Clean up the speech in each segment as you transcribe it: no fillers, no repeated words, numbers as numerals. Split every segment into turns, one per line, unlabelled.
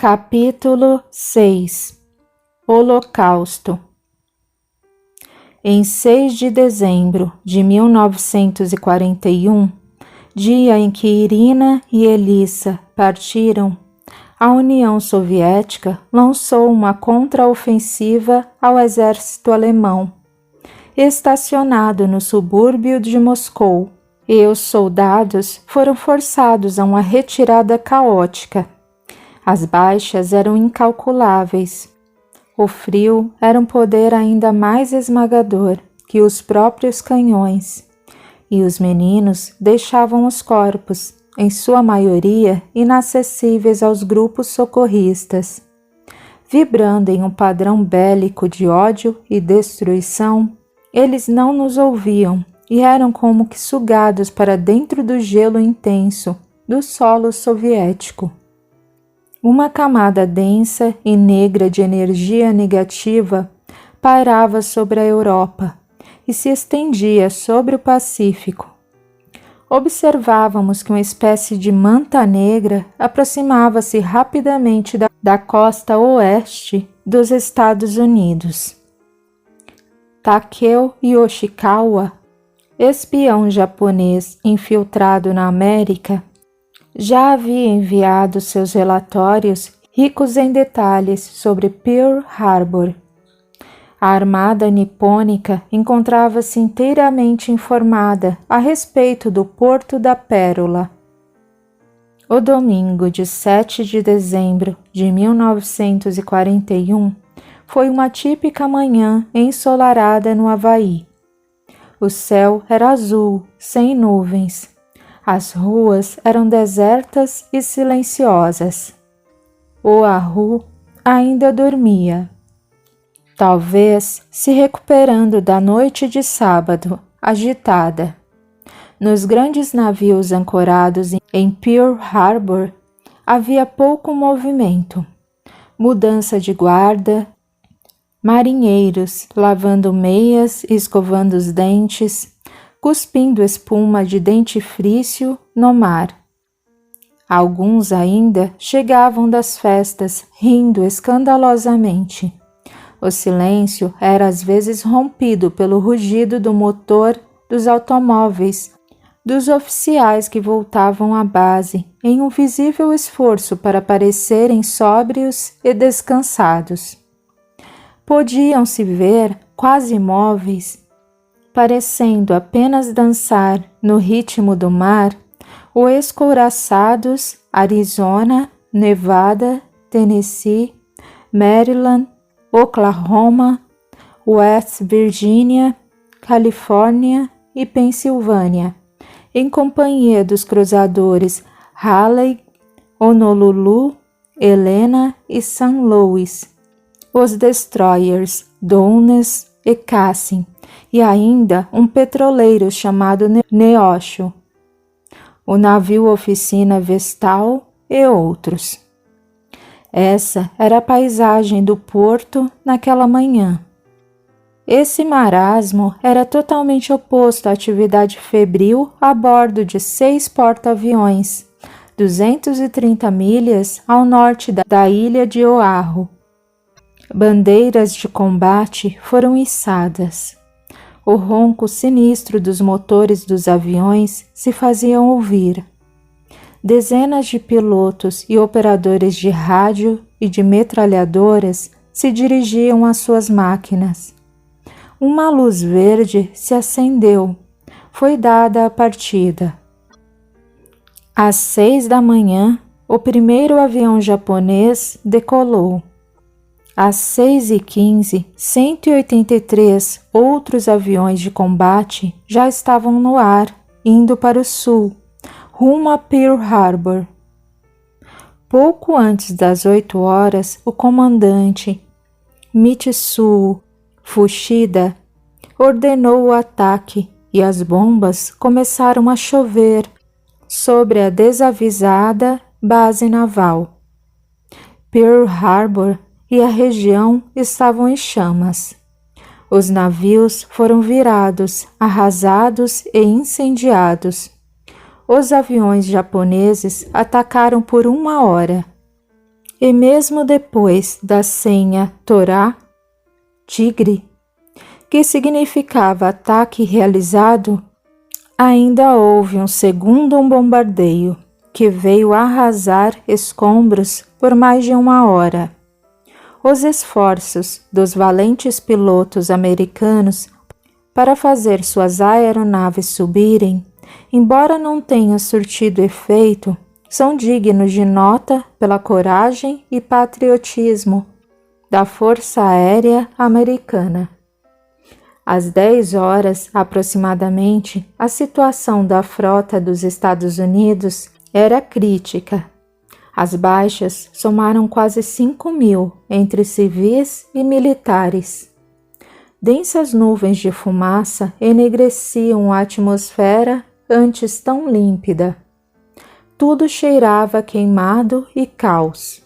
Capítulo 6 Holocausto. Em 6 de dezembro de 1941, dia em que Irina e Elissa partiram, a União Soviética lançou uma contraofensiva ao exército alemão, estacionado no subúrbio de Moscou, e os soldados foram forçados a uma retirada caótica. As baixas eram incalculáveis. O frio era um poder ainda mais esmagador que os próprios canhões, e os meninos deixavam os corpos, em sua maioria inacessíveis aos grupos socorristas. Vibrando em um padrão bélico de ódio e destruição, eles não nos ouviam e eram como que sugados para dentro do gelo intenso do solo soviético. Uma camada densa e negra de energia negativa pairava sobre a Europa e se estendia sobre o Pacífico. Observávamos que uma espécie de manta negra aproximava-se rapidamente da costa oeste dos Estados Unidos. Takeo Yoshikawa, espião japonês infiltrado na América, já havia enviado seus relatórios ricos em detalhes sobre Pearl Harbor. A armada nipônica encontrava-se inteiramente informada a respeito do Porto da Pérola. O domingo de 7 de dezembro de 1941 foi uma típica manhã ensolarada no Havaí. O céu era azul, sem nuvens. As ruas eram desertas e silenciosas. O Oahu ainda dormia, talvez se recuperando da noite de sábado, agitada. Nos grandes navios ancorados em Pearl Harbor havia pouco movimento. Mudança de guarda, marinheiros lavando meias e escovando os dentes, cuspindo espuma de dentifrício no mar. Alguns ainda chegavam das festas, rindo escandalosamente. O silêncio era às vezes rompido pelo rugido do motor dos automóveis, dos oficiais que voltavam à base em um visível esforço para parecerem sóbrios e descansados. Podiam-se ver, quase imóveis, parecendo apenas dançar no ritmo do mar, os escouraçados Arizona, Nevada, Tennessee, Maryland, Oklahoma, West Virginia, Califórnia e Pensilvânia, em companhia dos cruzadores Raleigh, Honolulu, Helena e St. Louis, os destroyers Downes e Cassin, e ainda um petroleiro chamado Neosho, o navio-oficina Vestal e outros. Essa era a paisagem do porto naquela manhã. Esse marasmo era totalmente oposto à atividade febril a bordo de 6 porta-aviões, 230 milhas ao norte da ilha de Oahu. Bandeiras de combate foram içadas. O ronco sinistro dos motores dos aviões se faziam ouvir. Dezenas de pilotos e operadores de rádio e de metralhadoras se dirigiam às suas máquinas. Uma luz verde se acendeu. Foi dada a partida. Às 6 da manhã, o primeiro avião japonês decolou. Às 6h15, 183 outros aviões de combate já estavam no ar, indo para o sul, rumo a Pearl Harbor. Pouco antes das 8 horas, o comandante Mitsuo Fuchida ordenou o ataque e as bombas começaram a chover sobre a desavisada base naval. Pearl Harbor e a região estavam em chamas. Os navios foram virados, arrasados e incendiados. Os aviões japoneses atacaram por 1 hora. E mesmo depois da senha Torá, tigre, que significava ataque realizado, ainda houve um segundo bombardeio que veio arrasar escombros por mais de 1 hora. Os esforços dos valentes pilotos americanos para fazer suas aeronaves subirem, embora não tenha surtido efeito, são dignos de nota pela coragem e patriotismo da Força Aérea Americana. Às 10 horas, aproximadamente, a situação da frota dos Estados Unidos era crítica. As baixas somaram quase 5.000 entre civis e militares. Densas nuvens de fumaça enegreciam a atmosfera antes tão límpida. Tudo cheirava queimado e caos.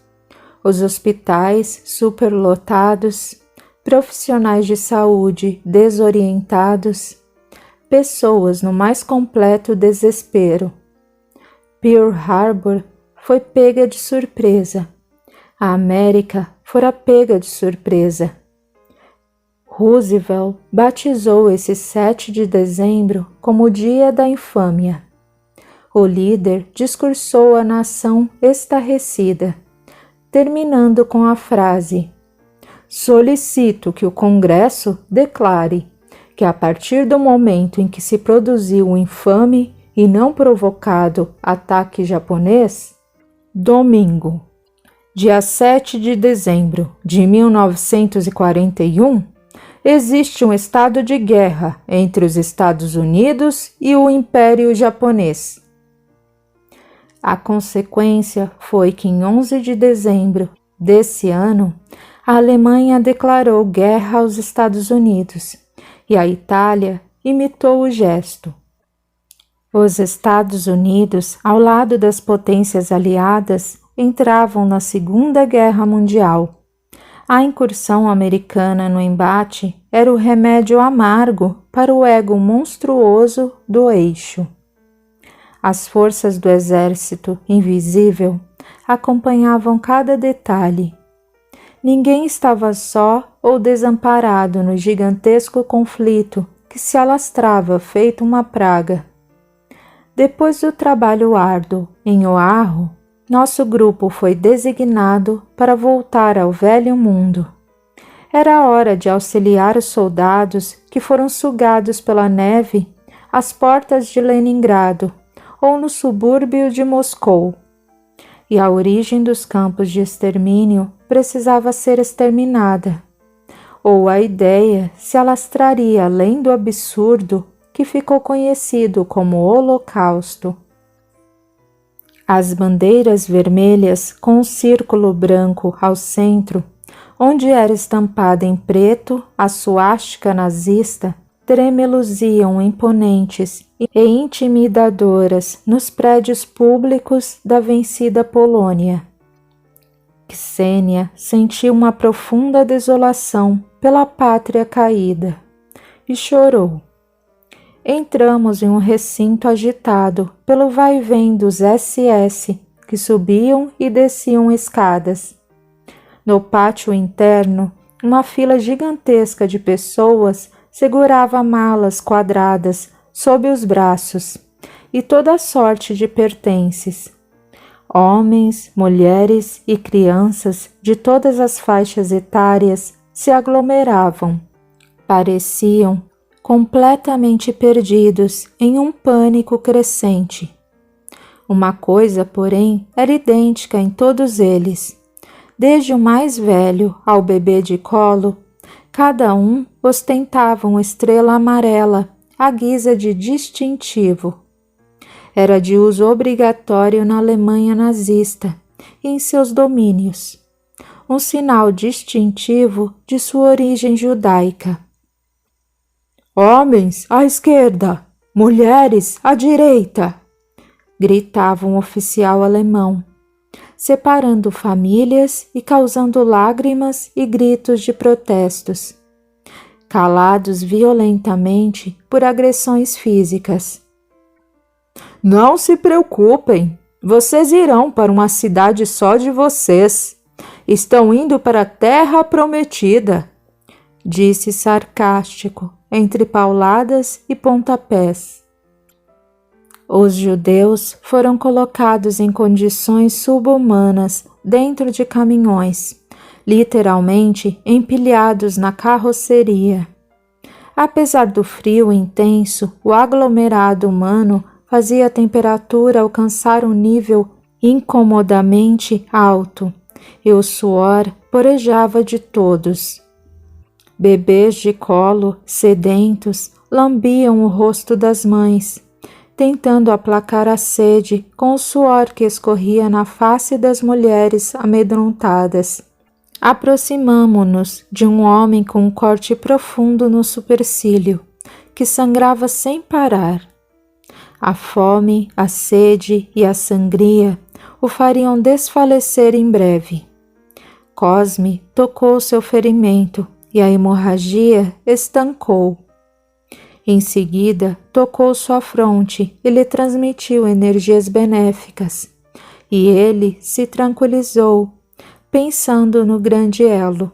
Os hospitais superlotados, profissionais de saúde desorientados, pessoas no mais completo desespero. Pearl Harbor foi pega de surpresa. A América fora pega de surpresa. Roosevelt batizou esse 7 de dezembro como o Dia da Infâmia. O líder discursou à nação estarrecida, terminando com a frase: "Solicito que o Congresso declare que a partir do momento em que se produziu o infame e não provocado ataque japonês, domingo, dia 7 de dezembro de 1941, existe um estado de guerra entre os Estados Unidos e o Império Japonês." A consequência foi que em 11 de dezembro desse ano, a Alemanha declarou guerra aos Estados Unidos e a Itália imitou o gesto. Os Estados Unidos, ao lado das potências aliadas, entravam na Segunda Guerra Mundial. A incursão americana no embate era o remédio amargo para o ego monstruoso do eixo. As forças do exército invisível acompanhavam cada detalhe. Ninguém estava só ou desamparado no gigantesco conflito que se alastrava feito uma praga. Depois do trabalho árduo em Oahu, nosso grupo foi designado para voltar ao velho mundo. Era hora de auxiliar os soldados que foram sugados pela neve às portas de Leningrado ou no subúrbio de Moscou. E a origem dos campos de extermínio precisava ser exterminada, ou a ideia se alastraria além do absurdo que ficou conhecido como Holocausto. As bandeiras vermelhas com um círculo branco ao centro, onde era estampada em preto a suástica nazista, tremeluziam imponentes e intimidadoras nos prédios públicos da vencida Polônia. Ksenia sentiu uma profunda desolação pela pátria caída e chorou. Entramos em um recinto agitado pelo vai-vem dos SS que subiam e desciam escadas. No pátio interno, uma fila gigantesca de pessoas segurava malas quadradas sob os braços e toda sorte de pertences. Homens, mulheres e crianças de todas as faixas etárias se aglomeravam. Pareciam completamente perdidos em um pânico crescente. Uma coisa, porém, era idêntica em todos eles. Desde o mais velho ao bebê de colo, cada um ostentava uma estrela amarela à guisa de distintivo. Era de uso obrigatório na Alemanha nazista e em seus domínios, um sinal distintivo de sua origem judaica. "Homens à esquerda, mulheres à direita!" gritava um oficial alemão, separando famílias e causando lágrimas e gritos de protestos, calados violentamente por agressões físicas. "Não se preocupem, vocês irão para uma cidade só de vocês. Estão indo para a terra prometida, disse sarcástico, entre pauladas e pontapés. Os judeus foram colocados em condições subhumanas dentro de caminhões, literalmente empilhados na carroceria. Apesar do frio intenso, o aglomerado humano fazia a temperatura alcançar um nível incomodamente alto, e o suor porejava de todos. Bebês de colo, sedentos, lambiam o rosto das mães, tentando aplacar a sede com o suor que escorria na face das mulheres amedrontadas. Aproximamo-nos de um homem com um corte profundo no supercílio, que sangrava sem parar. A fome, a sede e a sangria o fariam desfalecer em breve. Cosme tocou seu ferimento e a hemorragia estancou. Em seguida, tocou sua fronte e lhe transmitiu energias benéficas, e ele se tranquilizou, pensando no grande elo.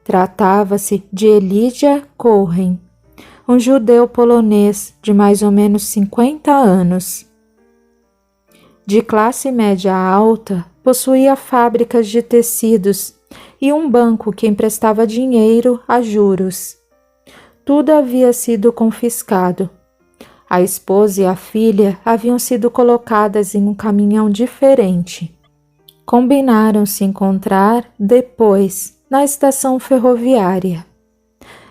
Tratava-se de Elijah Cohen, um judeu polonês de mais ou menos 50 anos. De classe média alta, possuía fábricas de tecidos e um banco que emprestava dinheiro a juros. Tudo havia sido confiscado. A esposa e a filha haviam sido colocadas em um caminhão diferente. Combinaram se encontrar depois na estação ferroviária.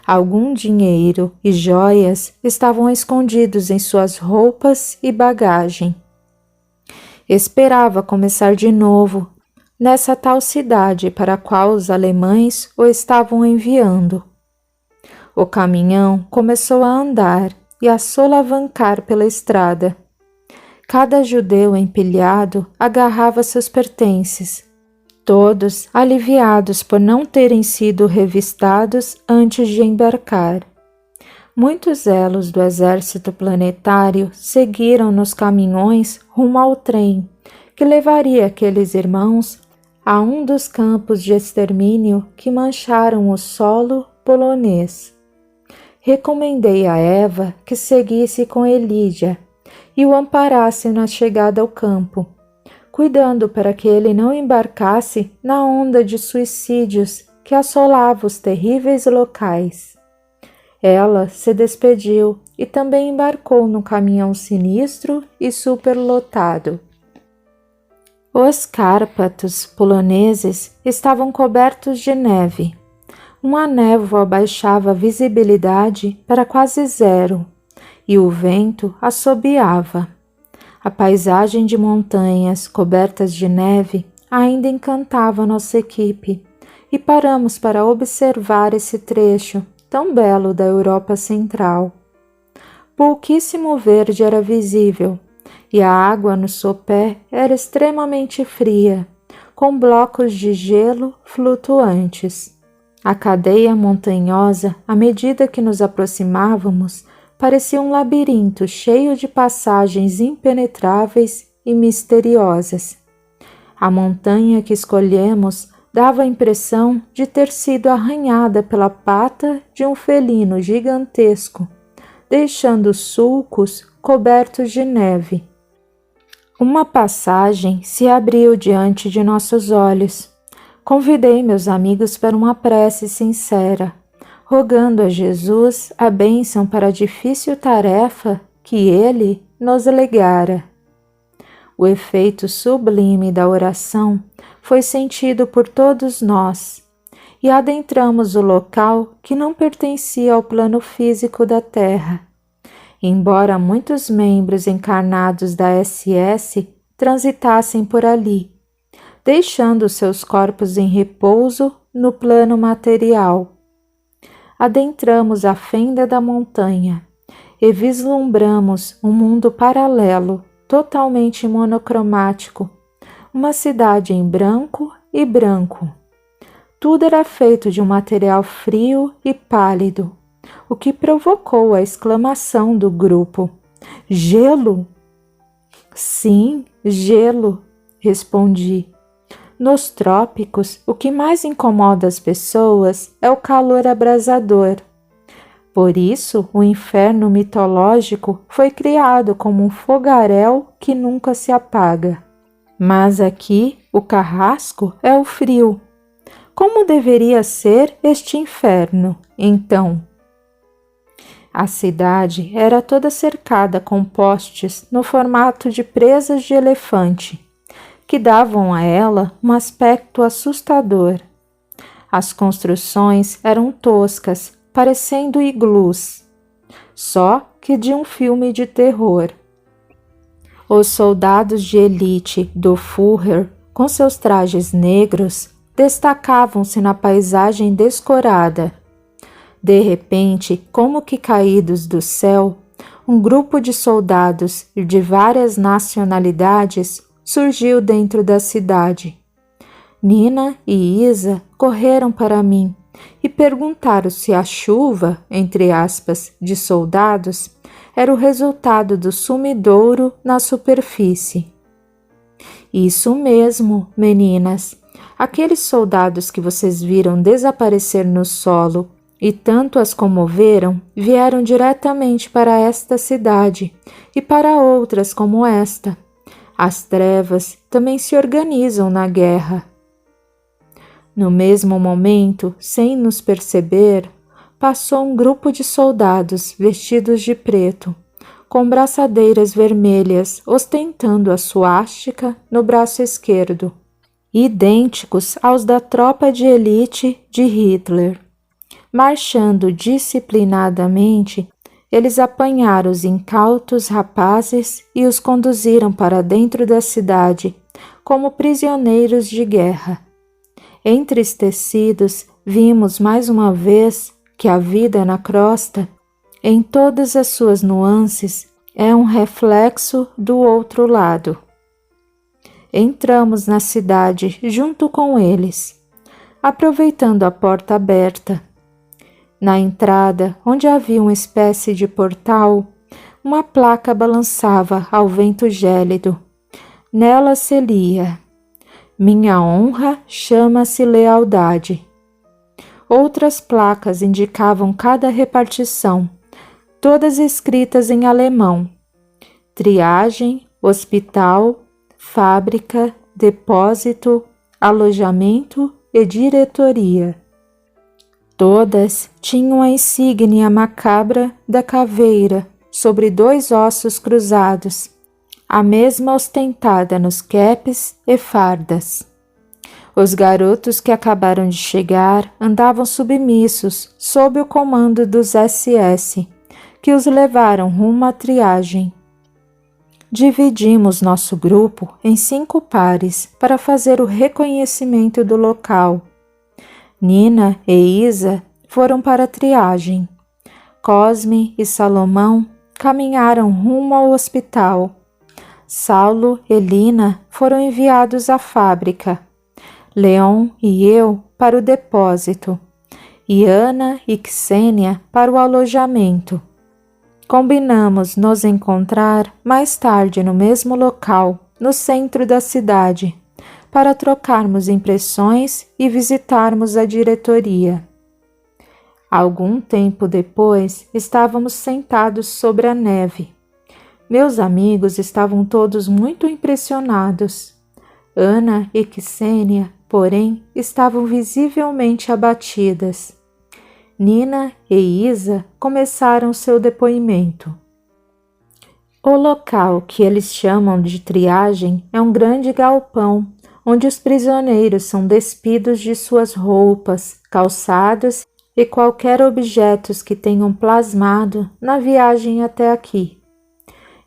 Algum dinheiro e joias estavam escondidos em suas roupas e bagagem. Esperava começar de novo nessa tal cidade para a qual os alemães o estavam enviando. O caminhão começou a andar e a solavancar pela estrada. Cada judeu empilhado agarrava seus pertences, todos aliviados por não terem sido revistados antes de embarcar. Muitos elos do exército planetário seguiram nos caminhões rumo ao trem, que levaria aqueles irmãos a um dos campos de extermínio que mancharam o solo polonês. Recomendei a Eva que seguisse com Elijah e o amparasse na chegada ao campo, cuidando para que ele não embarcasse na onda de suicídios que assolava os terríveis locais. Ela se despediu e também embarcou no caminhão sinistro e superlotado. Os Cárpatos poloneses estavam cobertos de neve. Uma névoa baixava a visibilidade para quase zero, e o vento assobiava. A paisagem de montanhas cobertas de neve ainda encantava nossa equipe, e paramos para observar esse trecho tão belo da Europa Central. Pouquíssimo verde era visível, e a água no sopé era extremamente fria, com blocos de gelo flutuantes. A cadeia montanhosa, à medida que nos aproximávamos, parecia um labirinto cheio de passagens impenetráveis e misteriosas. A montanha que escolhemos dava a impressão de ter sido arranhada pela pata de um felino gigantesco, deixando sulcos cobertos de neve. Uma passagem se abriu diante de nossos olhos. Convidei meus amigos para uma prece sincera, rogando a Jesus a bênção para a difícil tarefa que ele nos legara. O efeito sublime da oração foi sentido por todos nós, e adentramos o local que não pertencia ao plano físico da Terra, embora muitos membros encarnados da SS transitassem por ali, deixando seus corpos em repouso no plano material. Adentramos a fenda da montanha e vislumbramos um mundo paralelo, totalmente monocromático, uma cidade em branco e branco. Tudo era feito de um material frio e pálido, o que provocou a exclamação do grupo: "Gelo?" "Sim, gelo", respondi. Nos trópicos, o que mais incomoda as pessoas é o calor abrasador. Por isso, o inferno mitológico foi criado como um fogaréu que nunca se apaga. Mas aqui, o carrasco é o frio. Como deveria ser este inferno, então? A cidade era toda cercada com postes no formato de presas de elefante, que davam a ela um aspecto assustador. As construções eram toscas, parecendo iglus, só que de um filme de terror. Os soldados de elite do Führer, com seus trajes negros, destacavam-se na paisagem descorada. De repente, como que caídos do céu, um grupo de soldados de várias nacionalidades surgiu dentro da cidade. Nina e Isa correram para mim e perguntaram se a chuva, entre aspas, de soldados, era o resultado do sumidouro na superfície. Isso mesmo, meninas. Aqueles soldados que vocês viram desaparecer no solo e tanto as comoveram, vieram diretamente para esta cidade e para outras como esta. As trevas também se organizam na guerra. No mesmo momento, sem nos perceber, passou um grupo de soldados vestidos de preto, com braçadeiras vermelhas ostentando a suástica no braço esquerdo, idênticos aos da tropa de elite de Hitler. Marchando disciplinadamente, eles apanharam os incautos rapazes e os conduziram para dentro da cidade como prisioneiros de guerra. Entristecidos, vimos mais uma vez que a vida na crosta, em todas as suas nuances, é um reflexo do outro lado. Entramos na cidade junto com eles, aproveitando a porta aberta. Na entrada, onde havia uma espécie de portal, uma placa balançava ao vento gélido. Nela se lia: "Minha honra chama-se lealdade." Outras placas indicavam cada repartição, todas escritas em alemão: triagem, hospital, fábrica, depósito, alojamento e diretoria. Todas tinham a insígnia macabra da caveira sobre 2 ossos cruzados, a mesma ostentada nos capes e fardas. Os garotos que acabaram de chegar andavam submissos sob o comando dos SS, que os levaram rumo à triagem. Dividimos nosso grupo em 5 pares para fazer o reconhecimento do local. Nina e Isa foram para a triagem. Cosme e Salomão caminharam rumo ao hospital. Saulo e Lina foram enviados à fábrica. Leon e eu para o depósito. E Ana e Xênia para o alojamento. Combinamos nos encontrar mais tarde no mesmo local, no centro da cidade, para trocarmos impressões e visitarmos a diretoria. Algum tempo depois, estávamos sentados sobre a neve. Meus amigos estavam todos muito impressionados. Ana e Xênia, porém, estavam visivelmente abatidas. Nina e Isa começaram seu depoimento. O local que eles chamam de triagem é um grande galpão, onde os prisioneiros são despidos de suas roupas, calçados e qualquer objetos que tenham plasmado na viagem até aqui.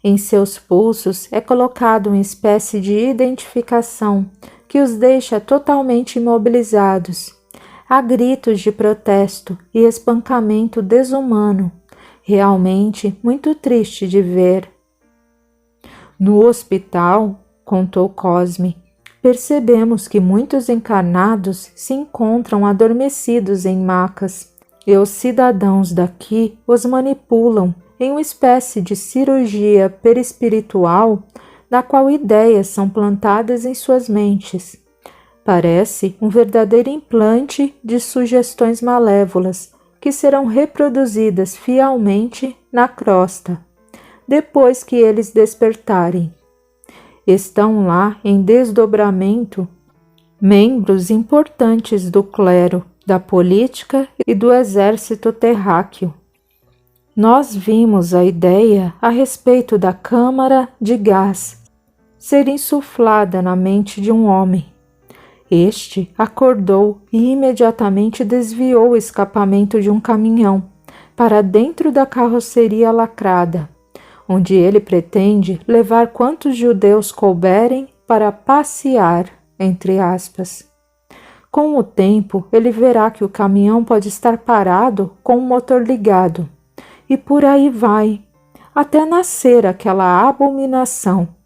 Em seus pulsos é colocado uma espécie de identificação que os deixa totalmente imobilizados. Há gritos de protesto e espancamento desumano, realmente muito triste de ver. No hospital, contou Cosme, percebemos que muitos encarnados se encontram adormecidos em macas e os cidadãos daqui os manipulam em uma espécie de cirurgia perispiritual na qual ideias são plantadas em suas mentes. Parece um verdadeiro implante de sugestões malévolas que serão reproduzidas fielmente na crosta, depois que eles despertarem. Estão lá em desdobramento membros importantes do clero, da política e do exército terráqueo. Nós vimos a ideia a respeito da câmara de gás ser insuflada na mente de um homem. Este acordou e imediatamente desviou o escapamento de um caminhão para dentro da carroceria lacrada, onde ele pretende levar quantos judeus couberem para passear, entre aspas. Com o tempo, ele verá que o caminhão pode estar parado com o motor ligado, e por aí vai, até nascer aquela abominação.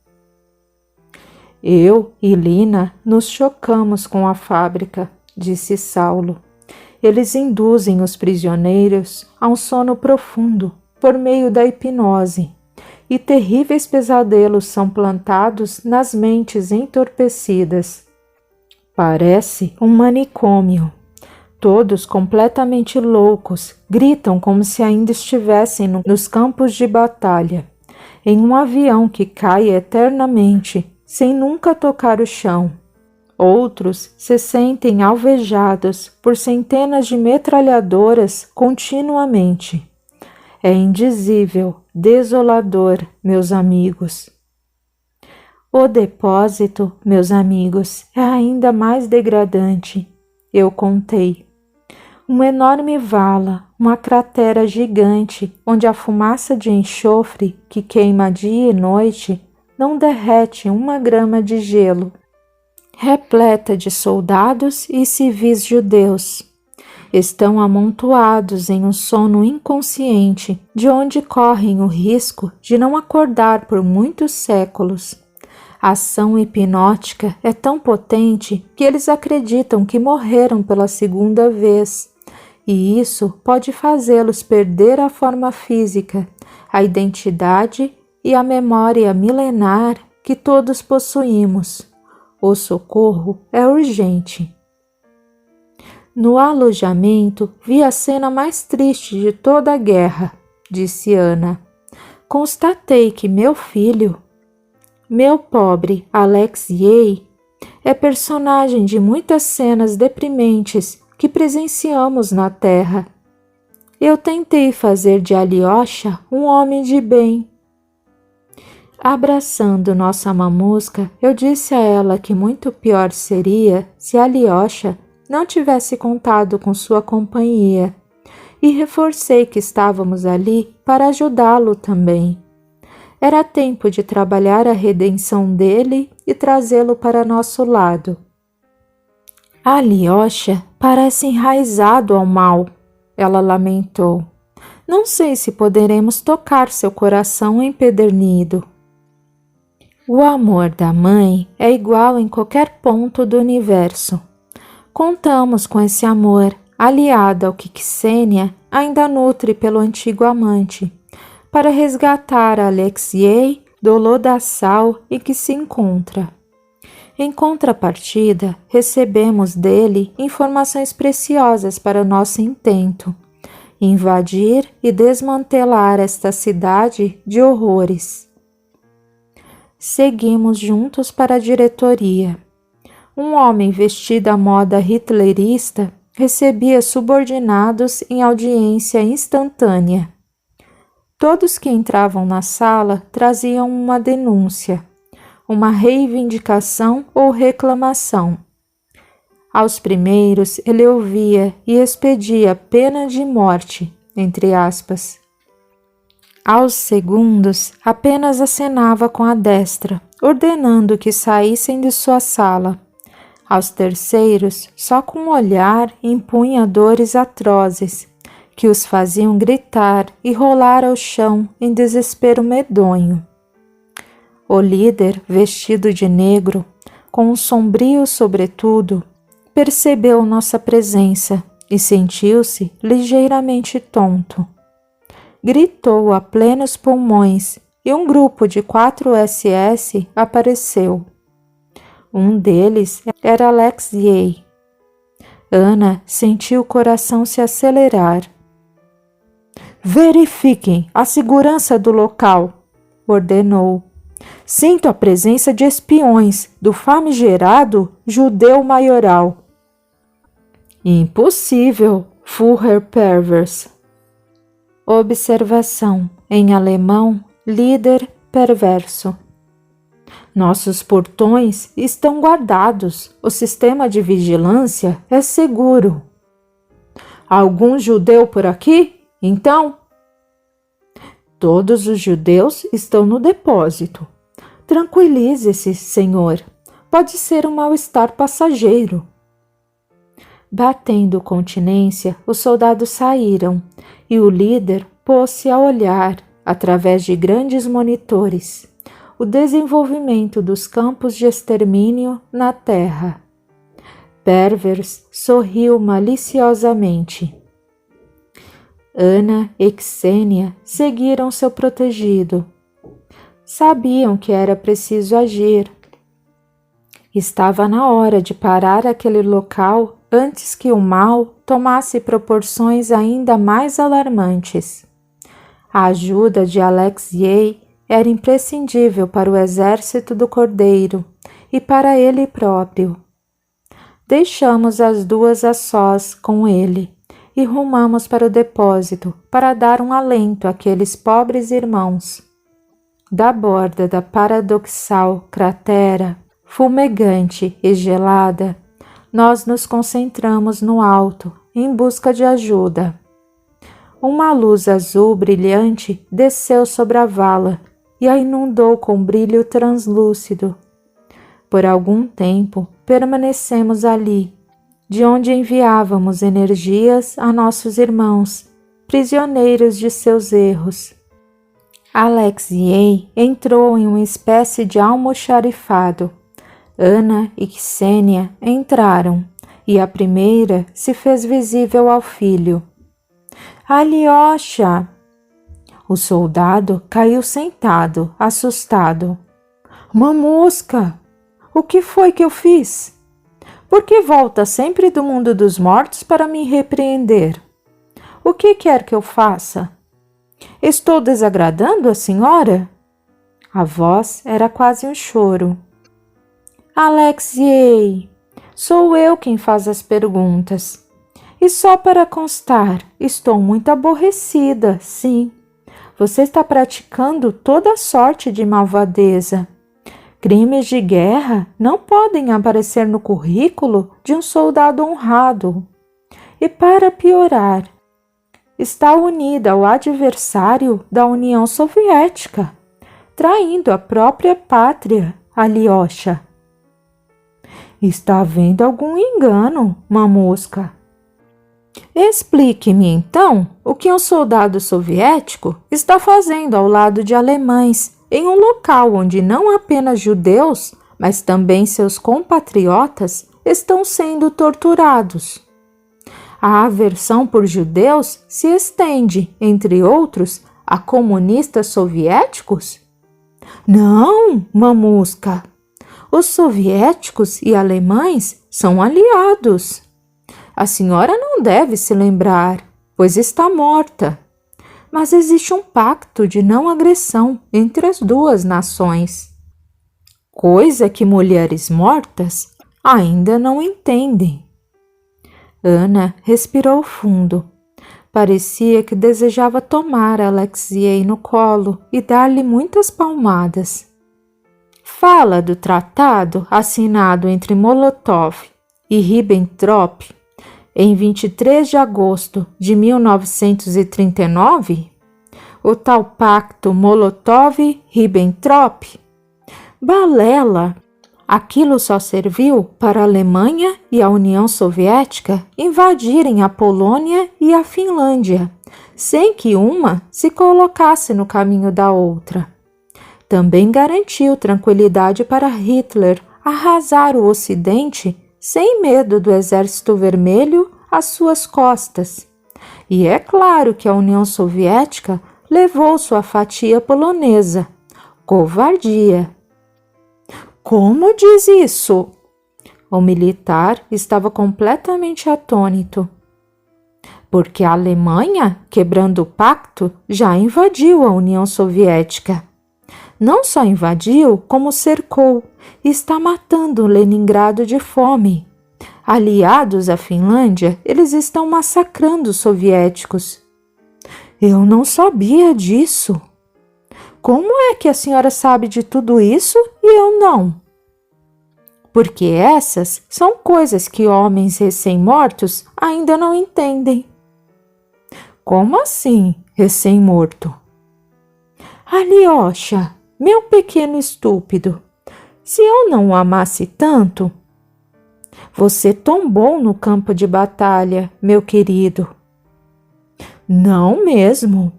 Eu e Lina nos chocamos com a fábrica, disse Saulo. Eles induzem os prisioneiros a um sono profundo por meio da hipnose, e terríveis pesadelos são plantados nas mentes entorpecidas. Parece um manicômio. Todos completamente loucos, gritam como se ainda estivessem nos campos de batalha, em um avião que cai eternamente, sem nunca tocar o chão. Outros se sentem alvejados por centenas de metralhadoras continuamente. É indizível, desolador, meus amigos. O depósito, meus amigos, é ainda mais degradante. Eu contei. Uma enorme vala, uma cratera gigante, onde a fumaça de enxofre que queima dia e noite não derrete 1 grama de gelo, repleta de soldados e civis judeus. Estão amontoados em um sono inconsciente, de onde correm o risco de não acordar por muitos séculos. A ação hipnótica é tão potente que eles acreditam que morreram pela segunda vez, e isso pode fazê-los perder a forma física, a identidade e a memória milenar que todos possuímos. O socorro é urgente. No alojamento, vi a cena mais triste de toda a guerra, disse Ana. Constatei que meu filho, meu pobre Alexiei, é personagem de muitas cenas deprimentes que presenciamos na Terra. Eu tentei fazer de Alyosha um homem de bem. Abraçando nossa mamusca, eu disse a ela que muito pior seria se Alyosha não tivesse contado com sua companhia, e reforcei que estávamos ali para ajudá-lo também. Era tempo de trabalhar a redenção dele e trazê-lo para nosso lado. Alyosha parece enraizado ao mal, ela lamentou. Não sei se poderemos tocar seu coração empedernido. O amor da mãe é igual em qualquer ponto do universo. Contamos com esse amor, aliado ao que Ksenia ainda nutre pelo antigo amante, para resgatar Alexiei do lodaçal em que se encontra. Em contrapartida, recebemos dele informações preciosas para nosso intento: invadir e desmantelar esta cidade de horrores. Seguimos juntos para a diretoria. Um homem vestido à moda hitlerista recebia subordinados em audiência instantânea. Todos que entravam na sala traziam uma denúncia, uma reivindicação ou reclamação. Aos primeiros ele ouvia e expedia pena de morte, entre aspas. Aos segundos apenas acenava com a destra, ordenando que saíssem de sua sala. Aos terceiros, só com um olhar impunha dores atrozes, que os faziam gritar e rolar ao chão em desespero medonho. O líder, vestido de negro, com um sombrio sobretudo, percebeu nossa presença e sentiu-se ligeiramente tonto. Gritou a plenos pulmões e um grupo de 4 SS apareceu. Um deles era Alexei. Ana sentiu o coração se acelerar. Verifiquem a segurança do local, ordenou. Sinto a presença de espiões do famigerado judeu maioral. Impossível, Führer pervers. Observação, em alemão, líder perverso. Nossos portões estão guardados, o sistema de vigilância é seguro. Algum judeu por aqui, então? Todos os judeus estão no depósito. Tranquilize-se, senhor. Pode ser um mal-estar passageiro. Batendo continência, os soldados saíram e o líder pôs-se a olhar, através de grandes monitores, o desenvolvimento dos campos de extermínio na terra. Pervers sorriu maliciosamente. Ana e Ksenia seguiram seu protegido. Sabiam que era preciso agir. Estava na hora de parar aquele local antes que o mal tomasse proporções ainda mais alarmantes. A ajuda de Alexei era imprescindível para o exército do Cordeiro e para ele próprio. Deixamos as duas a sós com ele e rumamos para o depósito para dar um alento àqueles pobres irmãos. Da borda da paradoxal cratera, fumegante e gelada, nós nos concentramos no alto, em busca de ajuda. Uma luz azul brilhante desceu sobre a vala e a inundou com brilho translúcido. Por algum tempo, permanecemos ali, de onde enviávamos energias a nossos irmãos, prisioneiros de seus erros. Alexei entrou em uma espécie de almoxarifado. Ana e Ksenia entraram, e a primeira se fez visível ao filho. Alyosha! O soldado caiu sentado, assustado. Mamusca! O que foi que eu fiz? Por que volta sempre do mundo dos mortos para me repreender? O que quer que eu faça? Estou desagradando a senhora? A voz era quase um choro. Alexei, sou eu quem faz as perguntas. E só para constar, estou muito aborrecida, sim. Você está praticando toda sorte de malvadeza. Crimes de guerra não podem aparecer no currículo de um soldado honrado. E para piorar, está unida ao adversário da União Soviética, traindo a própria pátria, Alyosha. Está havendo algum engano, mamusca. Explique-me, então, o que um soldado soviético está fazendo ao lado de alemães em um local onde não apenas judeus, mas também seus compatriotas estão sendo torturados. A aversão por judeus se estende, entre outros, a comunistas soviéticos? Não, mamusca. Os soviéticos e alemães são aliados. A senhora não deve se lembrar, pois está morta. Mas existe um pacto de não agressão entre as duas nações. Coisa que mulheres mortas ainda não entendem. Ana respirou fundo. Parecia que desejava tomar Alexei no colo e dar-lhe muitas palmadas. Fala do tratado assinado entre Molotov e Ribbentrop em 23 de agosto de 1939? O tal pacto Molotov-Ribbentrop? Balela! Aquilo só serviu para a Alemanha e a União Soviética invadirem a Polônia e a Finlândia, sem que uma se colocasse no caminho da outra. Também garantiu tranquilidade para Hitler arrasar o Ocidente sem medo do Exército Vermelho às suas costas. E é claro que a União Soviética levou sua fatia polonesa. Covardia! Como diz isso? O militar estava completamente atônito. Porque a Alemanha, quebrando o pacto, já invadiu a União Soviética. Não só invadiu, como cercou e está matando Leningrado de fome. Aliados à Finlândia, eles estão massacrando os soviéticos. Eu não sabia disso. Como é que a senhora sabe de tudo isso e eu não? Porque essas são coisas que homens recém-mortos ainda não entendem. Como assim, recém-morto? Alyosha, meu pequeno estúpido, se eu não o amasse tanto... Você tombou no campo de batalha, meu querido. Não mesmo.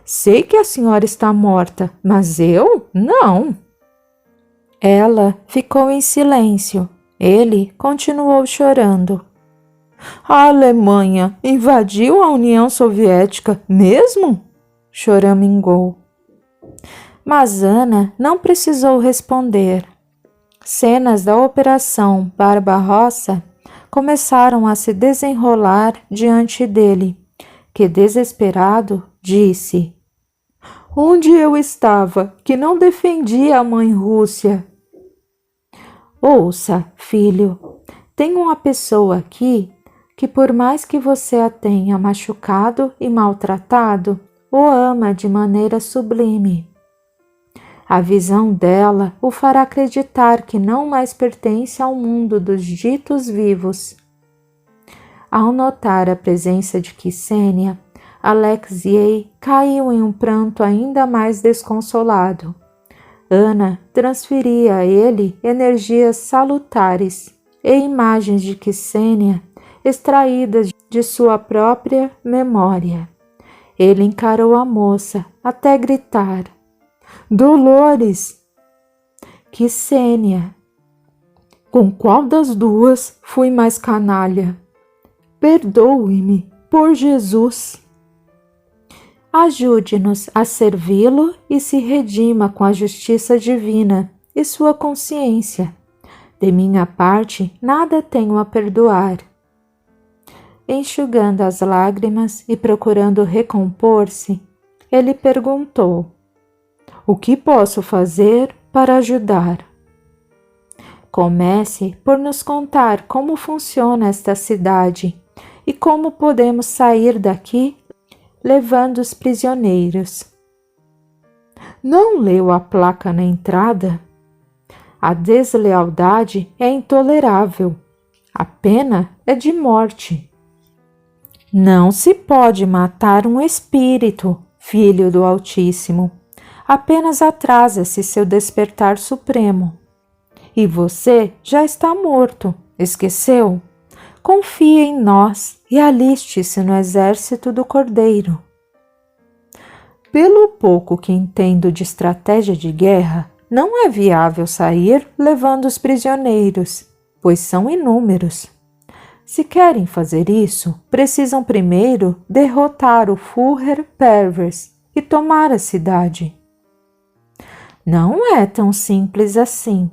Sei que a senhora está morta, mas eu não. Ela ficou em silêncio. Ele continuou chorando. A Alemanha invadiu a União Soviética mesmo? Choramingou. Mas Ana não precisou responder. Cenas da Operação Barbarossa começaram a se desenrolar diante dele, que, desesperado, disse: Onde eu estava, que não defendia a mãe Rússia? Ouça, filho, tem uma pessoa aqui que, por mais que você a tenha machucado e maltratado, o ama de maneira sublime. A visão dela o fará acreditar que não mais pertence ao mundo dos ditos vivos. Ao notar a presença de Ksenia, Alexei caiu em um pranto ainda mais desconsolado. Ana transferia a ele energias salutares e imagens de Ksenia extraídas de sua própria memória. Ele encarou a moça até gritar: Dolores! Ksenia! Com qual das duas fui mais canalha? Perdoe-me, por Jesus! Ajude-nos a servi-lo e se redima com a justiça divina e sua consciência. De minha parte, nada tenho a perdoar. Enxugando as lágrimas e procurando recompor-se, ele perguntou: O que posso fazer para ajudar? Comece por nos contar como funciona esta cidade e como podemos sair daqui levando os prisioneiros. Não leu a placa na entrada? A deslealdade é intolerável. A pena é de morte. Não se pode matar um espírito, filho do Altíssimo. Apenas atrasa-se seu despertar supremo. E você já está morto, esqueceu? Confie em nós e aliste-se no exército do Cordeiro. Pelo pouco que entendo de estratégia de guerra, não é viável sair levando os prisioneiros, pois são inúmeros. Se querem fazer isso, precisam primeiro derrotar o Führer Pervers e tomar a cidade. Não é tão simples assim.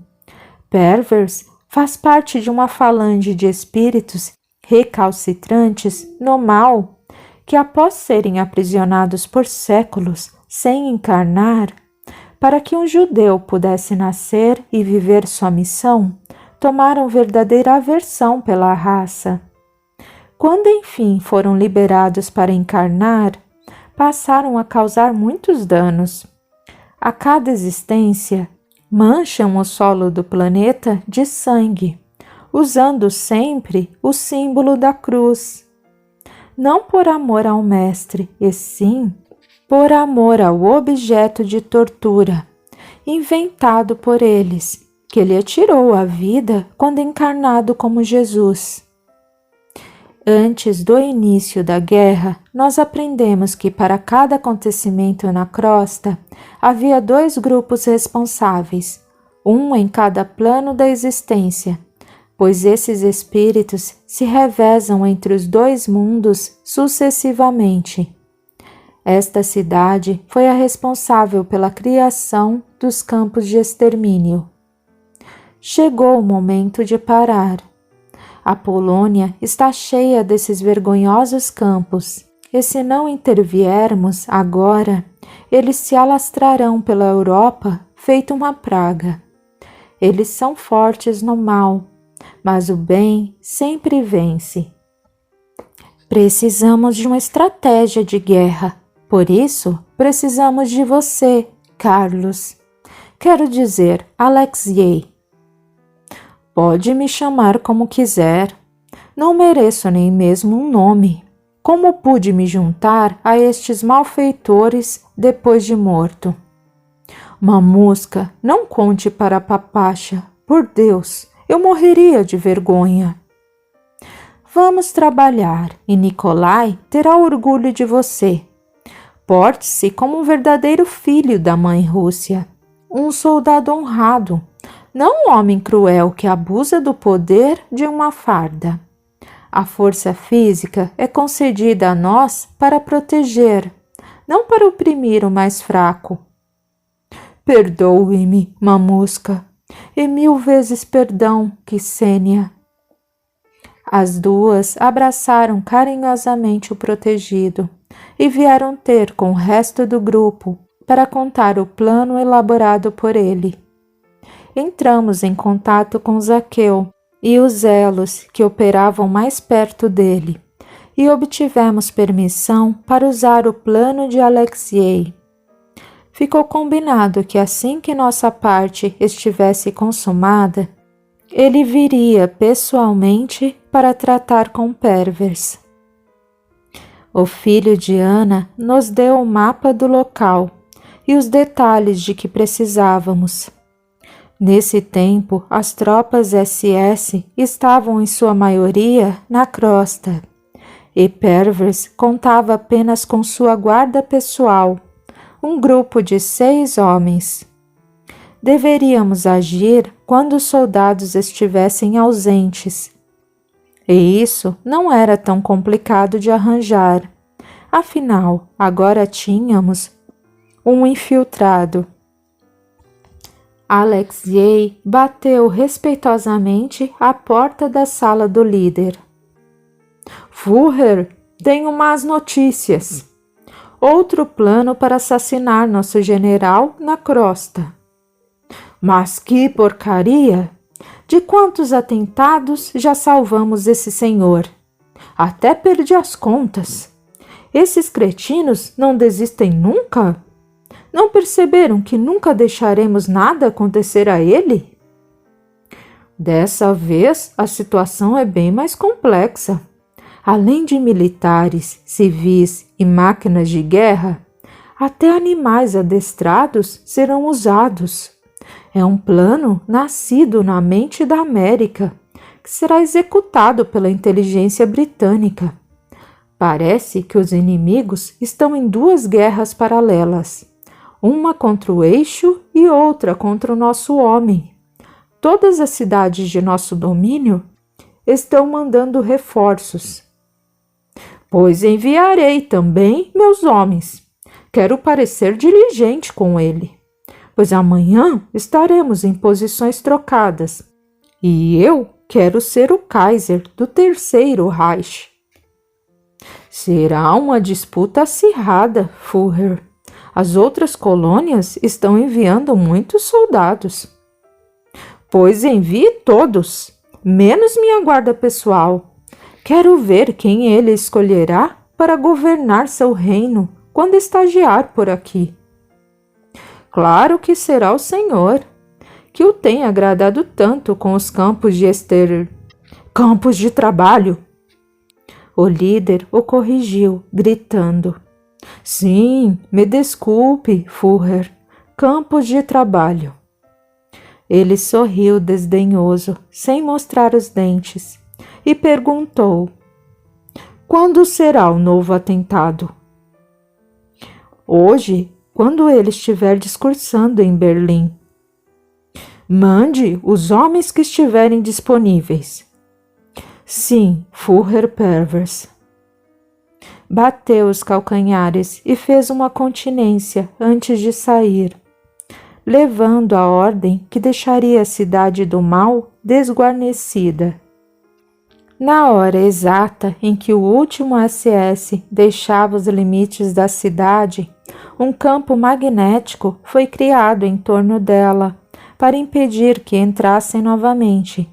Pervers faz parte de uma falange de espíritos recalcitrantes no mal que, após serem aprisionados por séculos sem encarnar, para que um judeu pudesse nascer e viver sua missão, tomaram verdadeira aversão pela raça. Quando enfim foram liberados para encarnar, passaram a causar muitos danos. A cada existência, mancham o solo do planeta de sangue, usando sempre o símbolo da cruz. Não por amor ao mestre, e sim por amor ao objeto de tortura, inventado por eles, que lhe tirou a vida quando encarnado como Jesus. Antes do início da guerra, nós aprendemos que para cada acontecimento na crosta havia 2 grupos responsáveis, um em cada plano da existência, pois esses espíritos se revezam entre os 2 mundos sucessivamente. Esta cidade foi a responsável pela criação dos campos de extermínio. chegou o momento de parar. A Polônia está cheia desses vergonhosos campos, e se não interviermos agora, eles se alastrarão pela Europa feito uma praga. Eles são fortes no mal, mas o bem sempre vence. Precisamos de uma estratégia de guerra, por isso precisamos de você, Carlos. Quero dizer, Alexei. Pode me chamar como quiser. Não mereço nem mesmo um nome. Como pude me juntar a estes malfeitores depois de morto? Mamusca, não conte para a papacha. Por Deus, eu morreria de vergonha. Vamos trabalhar e Nikolai terá orgulho de você. Porte-se como um verdadeiro filho da mãe Rússia, um soldado honrado, não um homem cruel que abusa do poder de uma farda. A força física é concedida a nós para proteger, não para oprimir o mais fraco. Perdoe-me, Mamusca, e 1000 vezes perdão, Ksenia. As duas abraçaram carinhosamente o protegido e vieram ter com o resto do grupo para contar o plano elaborado por ele. Entramos em contato com Zaqueu e os elos que operavam mais perto dele e obtivemos permissão para usar o plano de Alexei. Ficou combinado que assim que nossa parte estivesse consumada, ele viria pessoalmente para tratar com Pervers. O filho de Ana nos deu o mapa do local e os detalhes de que precisávamos. Nesse tempo, as tropas SS estavam em sua maioria na crosta, e Pervers contava apenas com sua guarda pessoal, um grupo de 6 homens. Deveríamos agir quando os soldados estivessem ausentes. E isso não era tão complicado de arranjar. Afinal, agora tínhamos um infiltrado. Alexei bateu respeitosamente à porta da sala do líder. Führer, tenho más notícias. Outro plano para assassinar nosso general na crosta. Mas que porcaria! De quantos atentados já salvamos esse senhor? Até perdi as contas. Esses cretinos não desistem nunca? Não perceberam que nunca deixaremos nada acontecer a ele? Dessa vez, a situação é bem mais complexa. Além de militares, civis e máquinas de guerra, até animais adestrados serão usados. É um plano nascido na mente da América, que será executado pela inteligência britânica. Parece que os inimigos estão em 2 guerras paralelas, uma contra o eixo e outra contra o nosso homem. Todas as cidades de nosso domínio estão mandando reforços. Pois enviarei também meus homens. Quero parecer diligente com ele, pois amanhã estaremos em posições trocadas, e eu quero ser o Kaiser do Terceiro Reich. Será uma disputa acirrada, Führer. As outras colônias estão enviando muitos soldados. Pois envie todos, menos minha guarda pessoal. Quero ver quem ele escolherá para governar seu reino quando estagiar por aqui. Claro que será o senhor, que o tem agradado tanto com os campos de campos de trabalho. O líder o corrigiu, gritando. Sim, me desculpe, Führer, campos de trabalho. Ele sorriu desdenhoso, sem mostrar os dentes, e perguntou: quando será o novo atentado? Hoje, quando ele estiver discursando em Berlim. Mande os homens que estiverem disponíveis. Sim, Führer Pervers. Bateu os calcanhares e fez uma continência antes de sair. levando a ordem que deixaria a cidade do mal desguarnecida. Na hora exata em que o último SS deixava os limites da cidade, um campo magnético foi criado em torno dela para impedir que entrassem novamente.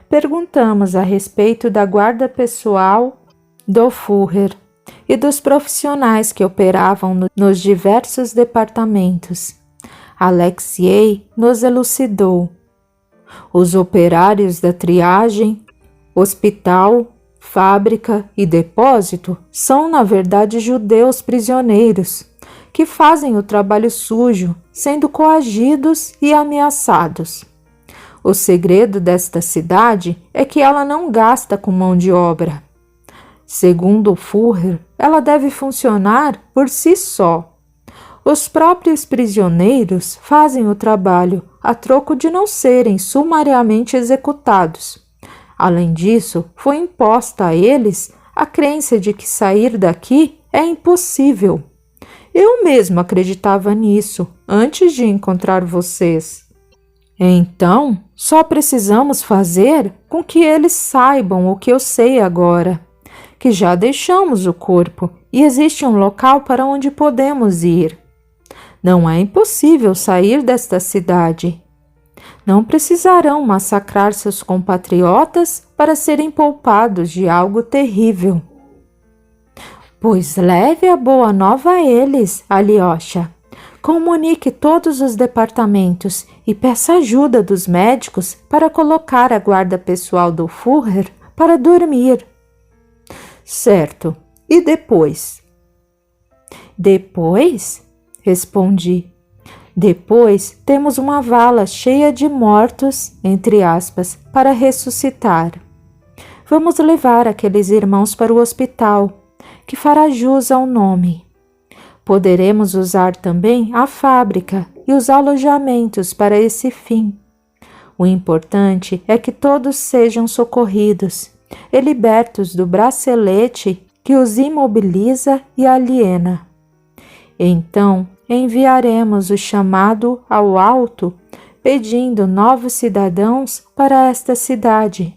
Perguntamos a respeito da guarda pessoal do Führer e dos profissionais que operavam nos diversos departamentos. Alexei nos elucidou. Os operários da triagem, hospital, fábrica e depósito são, na verdade, judeus prisioneiros que fazem o trabalho sujo, sendo coagidos e ameaçados. O segredo desta cidade é que ela não gasta com mão de obra. Segundo o Führer, ela deve funcionar por si só. Os próprios prisioneiros fazem o trabalho a troco de não serem sumariamente executados. Além disso, foi imposta a eles a crença de que sair daqui é impossível. Eu mesmo acreditava nisso antes de encontrar vocês. Então, só precisamos fazer com que eles saibam o que eu sei agora, que já deixamos o corpo e existe um local para onde podemos ir. Não é impossível sair desta cidade. Não precisarão massacrar seus compatriotas para serem poupados de algo terrível. Pois leve a boa nova a eles, Alyosha. Comunique todos os departamentos e peça ajuda dos médicos para colocar a guarda pessoal do Führer para dormir. Certo. E depois? Depois? Respondi. Depois temos uma vala cheia de mortos, entre aspas, para ressuscitar. Vamos levar aqueles irmãos para o hospital, que fará jus ao nome. Poderemos usar também a fábrica e os alojamentos para esse fim. O importante é que todos sejam socorridos e libertos do bracelete que os imobiliza e aliena. Então, enviaremos o chamado ao alto, pedindo novos cidadãos para esta cidade,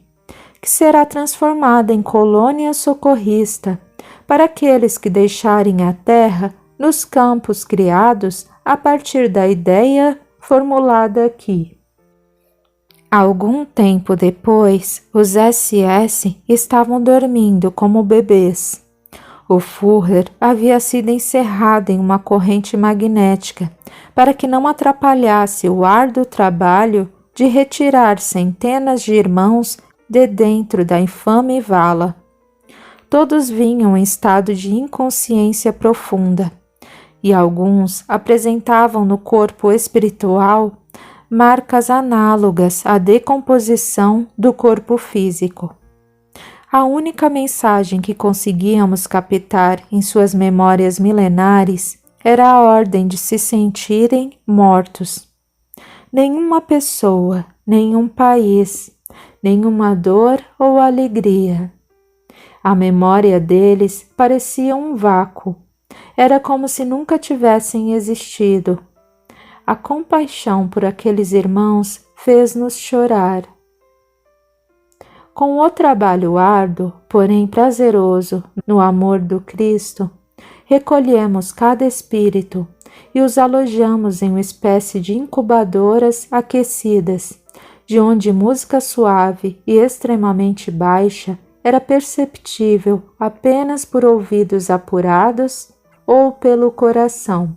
que será transformada em colônia socorrista para aqueles que deixarem a terra nos campos criados a partir da ideia formulada aqui. Algum tempo depois, os SS estavam dormindo como bebês. O Führer havia sido encerrado em uma corrente magnética para que não atrapalhasse o árduo trabalho de retirar centenas de irmãos de dentro da infame vala. Todos vinham em estado de inconsciência profunda, e alguns apresentavam no corpo espiritual marcas análogas à decomposição do corpo físico. A única mensagem que conseguíamos captar em suas memórias milenares era a ordem de se sentirem mortos. Nenhuma pessoa, nenhum país, nenhuma dor ou alegria. A memória deles parecia um vácuo. Era como se nunca tivessem existido. A compaixão por aqueles irmãos fez-nos chorar. Com o trabalho árduo, porém prazeroso, no amor do Cristo, recolhemos cada espírito e os alojamos em uma espécie de incubadoras aquecidas, de onde música suave e extremamente baixa era perceptível apenas por ouvidos apurados ou pelo coração.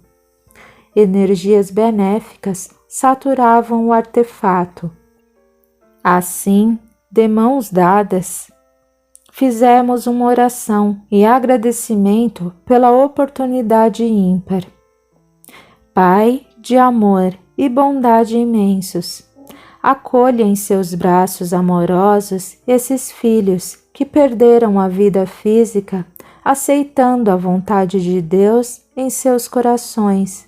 Energias benéficas saturavam o artefato. Assim, de mãos dadas, fizemos uma oração e agradecimento pela oportunidade ímpar. Pai de amor e bondade imensos, acolha em seus braços amorosos esses filhos que perderam a vida física aceitando a vontade de Deus em seus corações.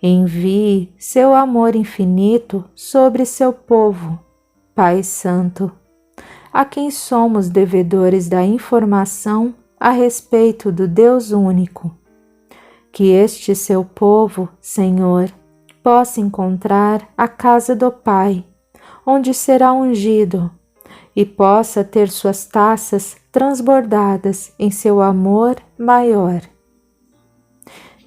Envie seu amor infinito sobre seu povo, Pai Santo, a quem somos devedores da informação a respeito do Deus único. Que este seu povo, Senhor, possa encontrar a casa do Pai, onde será ungido, e possa ter suas taças transbordadas em seu amor maior.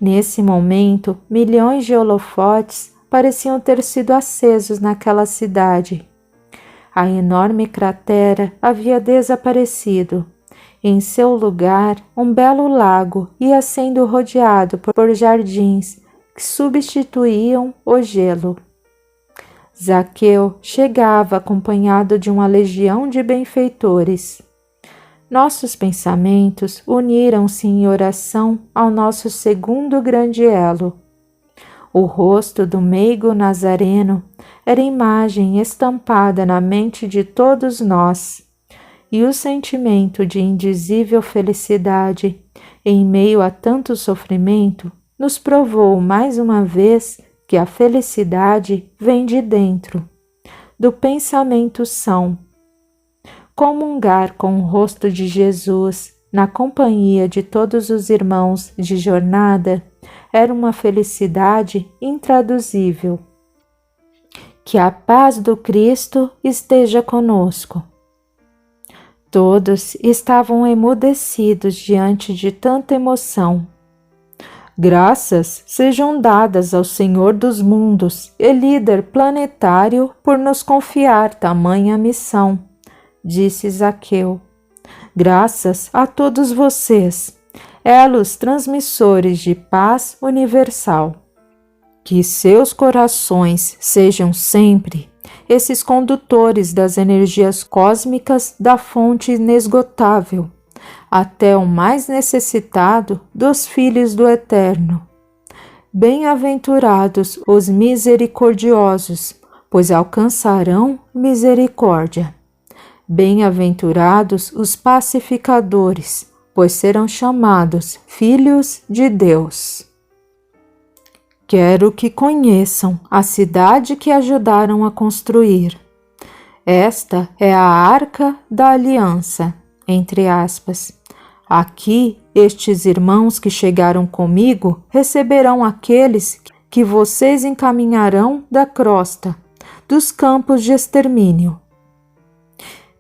Nesse momento, milhões de holofotes pareciam ter sido acesos naquela cidade. A enorme cratera havia desaparecido. Em seu lugar, um belo lago ia sendo rodeado por jardins que substituíam o gelo. Zaqueu chegava acompanhado de uma legião de benfeitores. Nossos pensamentos uniram-se em oração ao nosso segundo grande elo. O rosto do meigo nazareno era imagem estampada na mente de todos nós, e o sentimento de indizível felicidade, em meio a tanto sofrimento, nos provou mais uma vez que a felicidade vem de dentro, do pensamento são. Comungar com o rosto de Jesus, na companhia de todos os irmãos de jornada, era uma felicidade intraduzível. Que a paz do Cristo esteja conosco. Todos estavam emudecidos diante de tanta emoção. Graças sejam dadas ao Senhor dos mundos e líder planetário por nos confiar tamanha missão, disse Zaqueu. Graças a todos vocês, elos transmissores de paz universal. Que seus corações sejam sempre esses condutores das energias cósmicas da fonte inesgotável, até o mais necessitado dos filhos do Eterno. Bem-aventurados os misericordiosos, pois alcançarão misericórdia. Bem-aventurados os pacificadores, pois serão chamados filhos de Deus. Quero que conheçam a cidade que ajudaram a construir. Esta é a Arca da Aliança, entre aspas. Aqui, estes irmãos que chegaram comigo receberão aqueles que vocês encaminharão da crosta, dos campos de extermínio.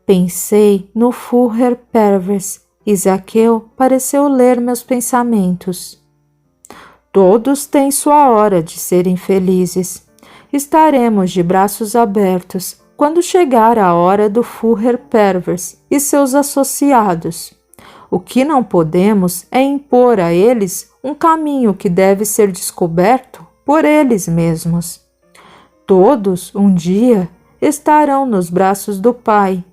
Pensei no Führer Pervers e Zaqueu pareceu ler meus pensamentos. Todos têm sua hora de serem felizes. Estaremos de braços abertos quando chegar a hora do Führer Pervers e seus associados. O que não podemos é impor a eles um caminho que deve ser descoberto por eles mesmos. Todos, um dia, estarão nos braços do Pai.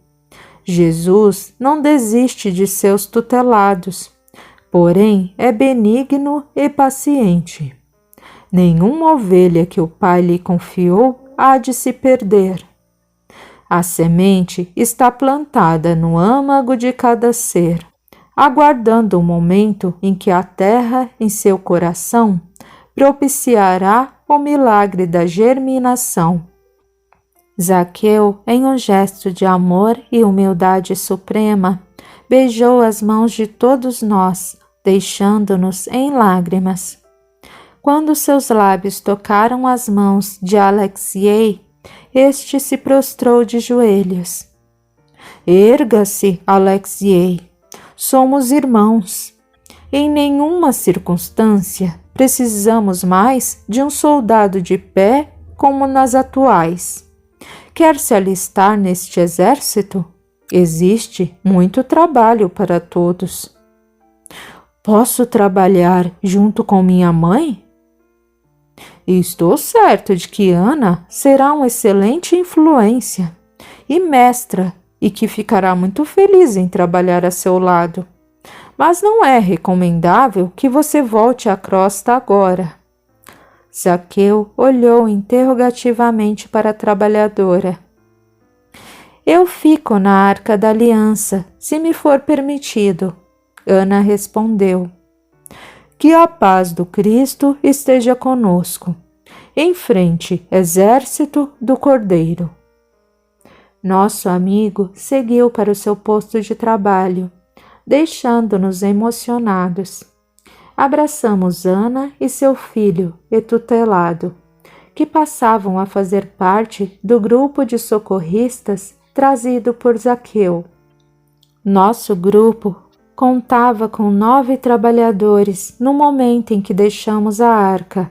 Jesus não desiste de seus tutelados, porém é benigno e paciente. Nenhuma ovelha que o Pai lhe confiou há de se perder. A semente está plantada no âmago de cada ser, aguardando o momento em que a terra, em seu coração, propiciará o milagre da germinação. Zaqueu, em um gesto de amor e humildade suprema, beijou as mãos de todos nós, deixando-nos em lágrimas. Quando seus lábios tocaram as mãos de Alexiei, este se prostrou de joelhos. Erga-se, Alexiei, somos irmãos. Em nenhuma circunstância precisamos mais de um soldado de pé como nas atuais. Quer se alistar neste exército? Existe muito trabalho para todos. Posso trabalhar junto com minha mãe? Estou certo de que Ana será uma excelente influência e mestra e que ficará muito feliz em trabalhar a seu lado. Mas não é recomendável que você volte à crosta agora. Zaqueu olhou interrogativamente para a trabalhadora. Eu fico na Arca da Aliança, se me for permitido, Ana respondeu. Que a paz do Cristo esteja conosco. Em frente, exército do Cordeiro. Nosso amigo seguiu para o seu posto de trabalho, deixando-nos emocionados. Abraçamos Ana e seu filho, tutelado, que passavam a fazer parte do grupo de socorristas trazido por Zaqueu. Nosso grupo contava com 9 trabalhadores no momento em que deixamos a arca,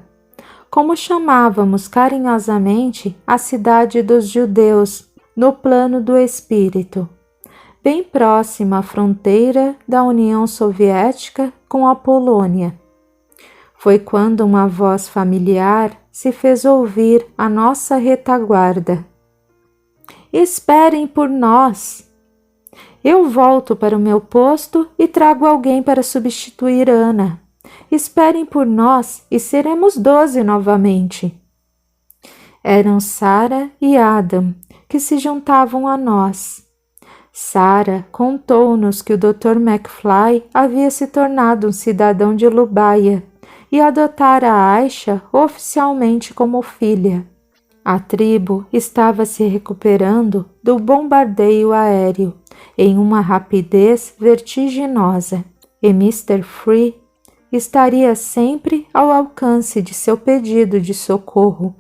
como chamávamos carinhosamente a cidade dos judeus no plano do espírito, bem próxima à fronteira da União Soviética com a Polônia. Foi quando uma voz familiar se fez ouvir à nossa retaguarda. Esperem por nós! Eu volto para o meu posto e trago alguém para substituir Ana. Esperem por nós e seremos 12 novamente. Eram Sara e Adam que se juntavam a nós. Sara contou-nos que o Dr. McFly havia se tornado um cidadão de Lubaia e adotara Aisha oficialmente como filha. A tribo estava se recuperando do bombardeio aéreo em uma rapidez vertiginosa e Mr. Free estaria sempre ao alcance de seu pedido de socorro.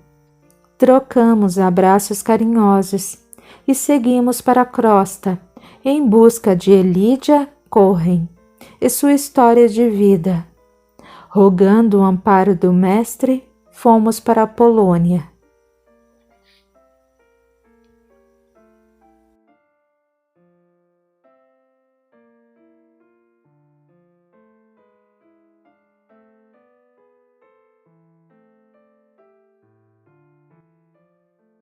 Trocamos abraços carinhosos e seguimos para a crosta em busca de Elijah Cohen e sua história de vida. Rogando o amparo do Mestre, fomos para a Polônia.